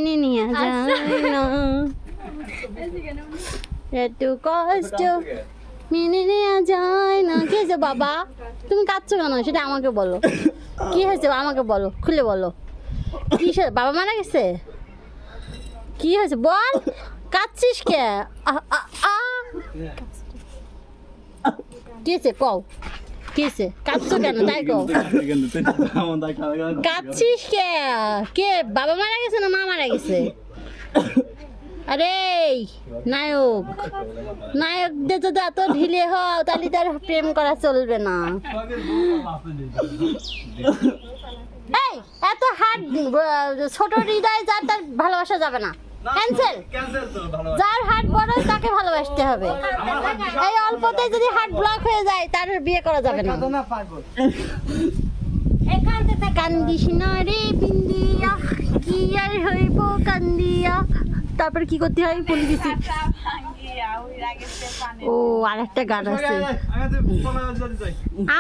মেনে নিয়ে যায় না, এত কষ্ট মেনে নেওয়া যায় না। কি হয়েছে বাবা, তুমি কাঁদছো কেন সেটা আমাকে বলো। কি হয়েছে আমাকে বলো, খুলে বলো। কি বাবা মারা গেছে? কি হয়েছে বল, কাঁদছিস কে? কি হয়েছে কও, কি হয়েছে? কাঁদছো কেন তাই কও। কাঁদছিস কে? কে বাবা মারা গেছে না মা মারা গেছে? আরে নায়ক, নায়কদের যদি এত ঢিলে হও তাহলে তার প্রেম করা চলবে না। এই এত হাত ছোট হৃদয় যার তার ভালোবাসা যাবে না, ক্যান্সেল। যার হার্ট বড় তাকে ভালোবাসতে হবে। এই অল্পতে যদি হার্ট ব্লক হয়ে যায় তার বিয়ে করা যাবে না। কান্দিস না রে বিন্দিয়া, কি আর হইব কান্দিয়া। তারপরে কি করতে হয় বলে দিছি। ও আর একটা গান আছে,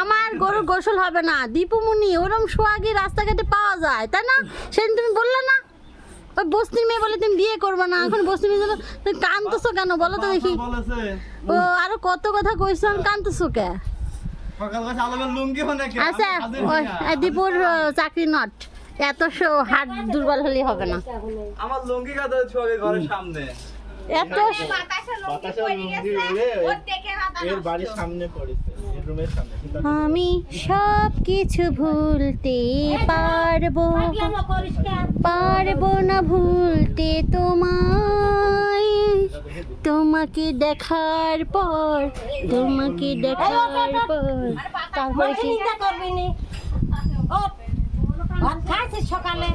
আমার গরুর গোসল হবে না দীপুমণি, ওরম সোহাগী রাস্তাঘাটে পাওয়া যায় তাই না? সেদিন তুমি বললে না ওই বস্তির মেয়ে বলে তুমি বিয়ে করবে না, এখন বস্তির মেয়ে তুমি কাঁদতেছো কেন বলো তো দেখি। ও আরো কত কথা কইছো, কাঁদতেছো কে? আচ্ছা দীপুর চাকরি নট, এত হাত দুর্বল হলে হবে না। আমার লুঙ্গি কাঁদা ছবি ঘরের সামনে, এত আমি সব কিছু ভুলতে পারবো, পারবো না ভুলতে তোমায়, তোমাকে দেখার পর, তোমাকে দেখার পর। তারপরে কি সকালে